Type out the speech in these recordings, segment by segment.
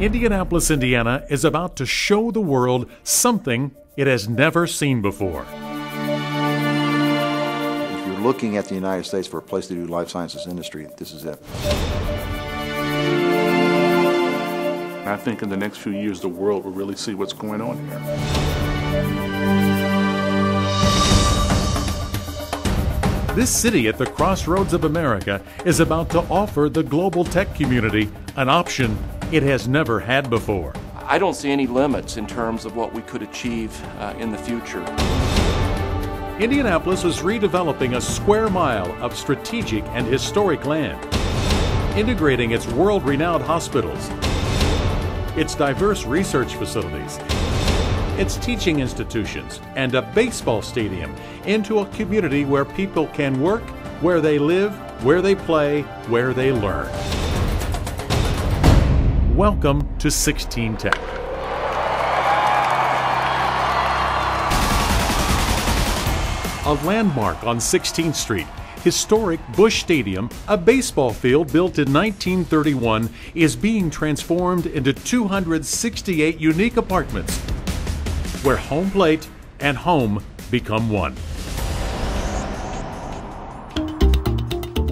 Indianapolis, Indiana is about to show the world something it has never seen before. If you're looking at the United States for a place to do life sciences industry, this is it. I think in the next few years, the world will really see what's going on here. This city at the crossroads of America is about to offer the global tech community an option it has never had before. I don't see any limits in terms of what we could achieve in the future. Indianapolis is redeveloping a square mile of strategic and historic land, integrating its world-renowned hospitals, its diverse research facilities, its teaching institutions, and a baseball stadium into a community where people can work, where they live, where they play, where they learn. Welcome to 16 Tech. A landmark on 16th Street, historic Busch Stadium, a baseball field built in 1931, is being transformed into 268 unique apartments where home plate and home become one.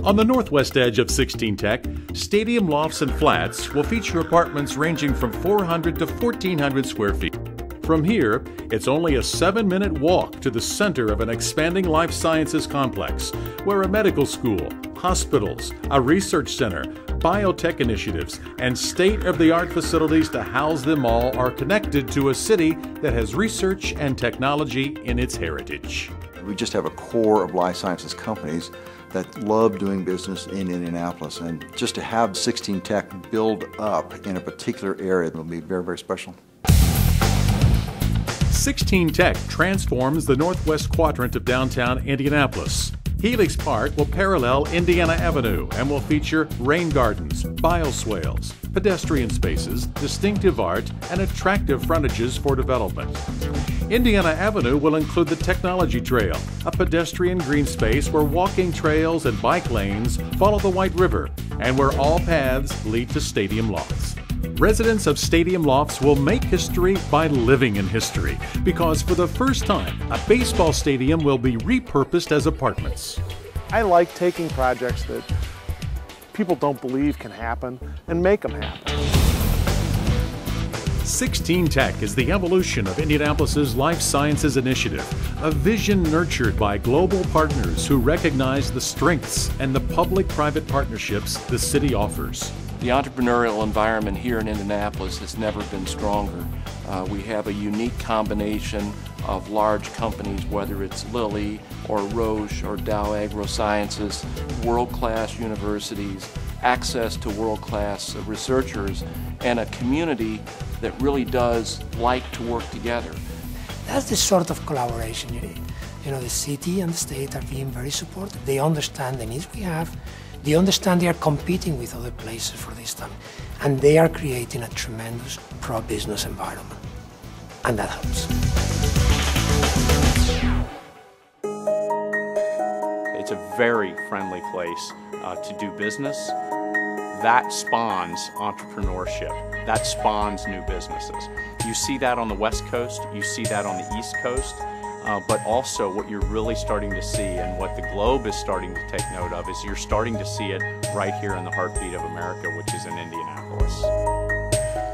On the northwest edge of 16 Tech, stadium lofts and flats will feature apartments ranging from 400 to 1,400 square feet. From here, it's only a 7-minute walk to the center of an expanding life sciences complex, where a medical school, hospitals, a research center, biotech initiatives, and state-of-the-art facilities to house them all are connected to a city that has research and technology in its heritage. We just have a core of life sciences companies that love doing business in Indianapolis, and just to have 16 Tech build up in a particular area will be very, very special. 16 Tech transforms the northwest quadrant of downtown Indianapolis. Helix Park will parallel Indiana Avenue and will feature rain gardens, bioswales, pedestrian spaces, distinctive art, and attractive frontages for development. Indiana Avenue will include the Technology Trail, a pedestrian green space where walking trails and bike lanes follow the White River and where all paths lead to stadium lofts. Residents of stadium lofts will make history by living in history, because for the first time, a baseball stadium will be repurposed as apartments. I like taking projects that people don't believe can happen and make them happen. 16 Tech is the evolution of Indianapolis's life sciences initiative, a vision nurtured by global partners who recognize the strengths and the public-private partnerships the city offers. The entrepreneurial environment here in Indianapolis has never been stronger. We have a unique combination of large companies, whether it's Lilly or Roche or Dow AgroSciences, world-class universities, access to world-class researchers, and a community that really does like to work together. That's the sort of collaboration you need. You know, the city and the state are being very supportive. They understand the needs we have. They understand they are competing with other places for this time. And they are creating a tremendous pro-business environment. And that helps. It's a very friendly place to do business. That spawns entrepreneurship. That spawns new businesses. You see that on the West Coast, you see that on the East Coast, but also what you're really starting to see and what the globe is starting to take note of is you're starting to see it right here in the heartbeat of America, which is in Indianapolis.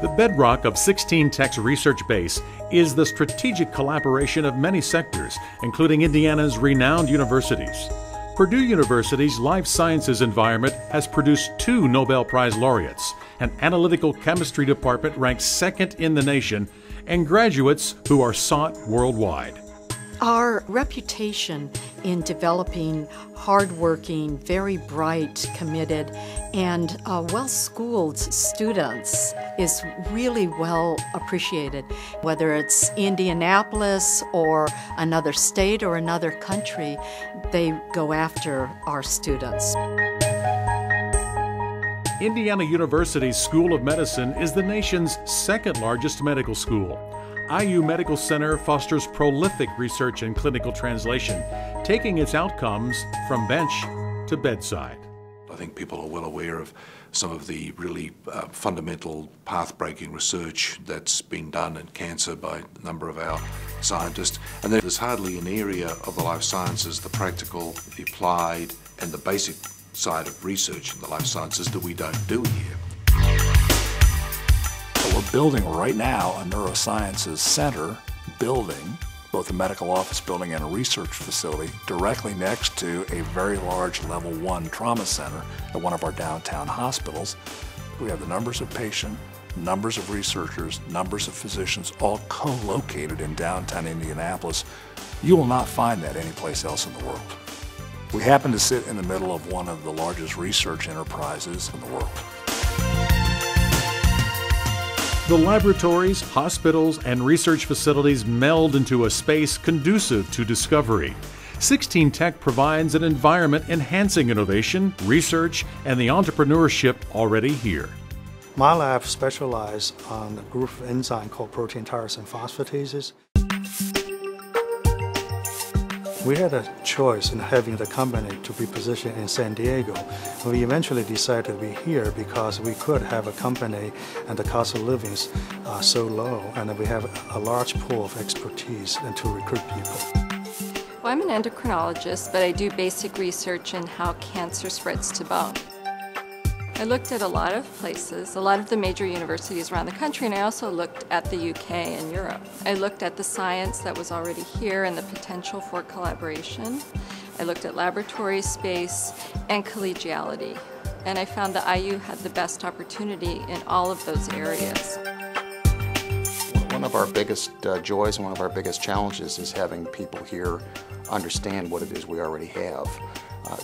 The bedrock of 16 Tech's research base is the strategic collaboration of many sectors, including Indiana's renowned universities. Purdue University's life sciences environment has produced 2 Nobel Prize laureates, an analytical chemistry department ranked second in the nation, and graduates who are sought worldwide. Our reputation in developing hardworking, very bright, committed, and well-schooled students is really well appreciated. Whether it's Indianapolis or another state or another country, they go after our students. Indiana University's School of Medicine is the nation's second largest medical school. IU Medical Center fosters prolific research and clinical translation, taking its outcomes from bench to bedside. I think people are well aware of some of the really fundamental path-breaking research that's been done in cancer by a number of our scientists. And there's hardly an area of the life sciences, the practical, the applied, and the basic side of research in the life sciences that we don't do here. So we're building right now a neurosciences center building, both a medical office building and a research facility, directly next to a very large level 1 trauma center at one of our downtown hospitals. We have the numbers of patients, numbers of researchers, numbers of physicians, all co-located in downtown Indianapolis. You will not find that anyplace else in the world. We happen to sit in the middle of one of the largest research enterprises in the world. The laboratories, hospitals, and research facilities meld into a space conducive to discovery. 16 Tech provides an environment enhancing innovation, research, and the entrepreneurship already here. My lab specializes on a group of enzymes called protein tyrosine phosphatases. We had a choice in having the company to be positioned in San Diego. We eventually decided to be here because we could have a company and the cost of living is so low, and we have a large pool of expertise and to recruit people. Well, I'm an endocrinologist, but I do basic research in how cancer spreads to bone. I looked at a lot of places, a lot of the major universities around the country, and I also looked at the UK and Europe. I looked at the science that was already here and the potential for collaboration. I looked at laboratory space and collegiality, and I found that IU had the best opportunity in all of those areas. One of our biggest joys and one of our biggest challenges is having people here understand what it is we already have.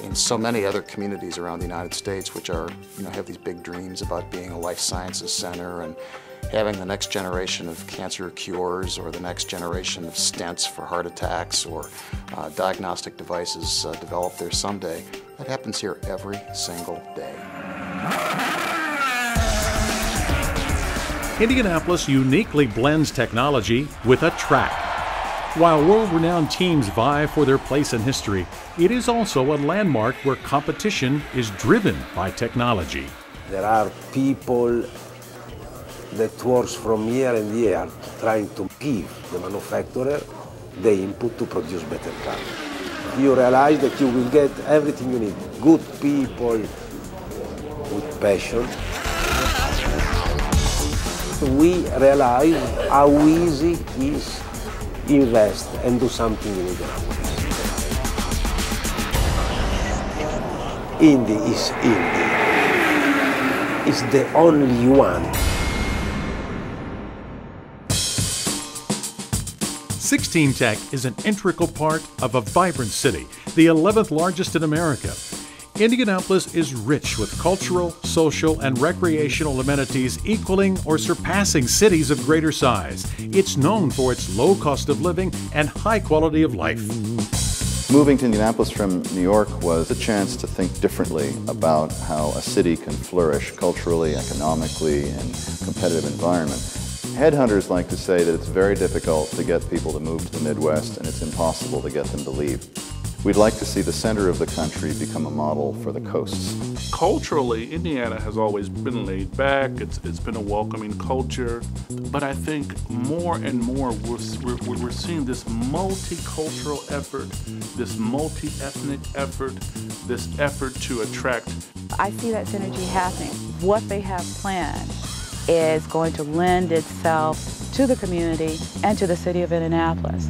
In so many other communities around the United States, which are, have these big dreams about being a life sciences center and having the next generation of cancer cures or the next generation of stents for heart attacks or diagnostic devices developed there someday. That happens here every single day. Indianapolis uniquely blends technology with a track. While world-renowned teams vie for their place in history, it is also a landmark where competition is driven by technology. There are people that work from year and year trying to give the manufacturer the input to produce better cars. You realize that you will get everything you need. Good people with passion. We realize how easy it is invest and do something in Indianapolis. Indy is Indy. It's the only one. 16 Tech is an integral part of a vibrant city, the 11th largest in America. Indianapolis is rich with cultural, social, and recreational amenities equaling or surpassing cities of greater size. It's known for its low cost of living and high quality of life. Moving to Indianapolis from New York was a chance to think differently about how a city can flourish culturally, economically, and competitive environment. Headhunters like to say that it's very difficult to get people to move to the Midwest and it's impossible to get them to leave. We'd like to see the center of the country become a model for the coasts. Culturally, Indiana has always been laid back. It's been a welcoming culture. But I think more and more we're seeing this multicultural effort, this multi-ethnic effort, this effort to attract. I see that synergy happening. What they have planned is going to lend itself to the community and to the city of Indianapolis.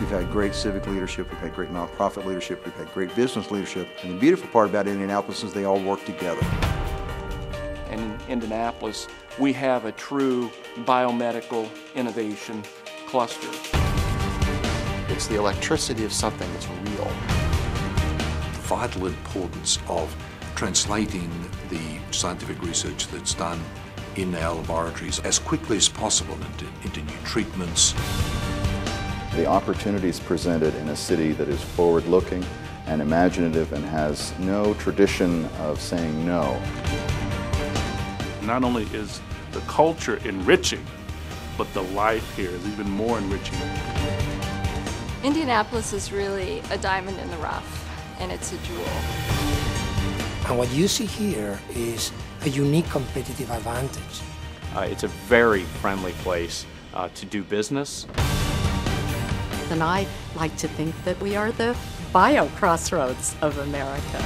We've had great civic leadership, we've had great nonprofit leadership, we've had great business leadership, and the beautiful part about Indianapolis is they all work together. And in Indianapolis, we have a true biomedical innovation cluster. It's the electricity of something that's real. The vital importance of translating the scientific research that's done in our laboratories as quickly as possible into new treatments. The opportunities presented in a city that is forward-looking and imaginative and has no tradition of saying no. Not only is the culture enriching, but the life here is even more enriching. Indianapolis is really a diamond in the rough, and it's a jewel. And what you see here is a unique competitive advantage. It's a very friendly place to do business. And I like to think that we are the bio crossroads of America.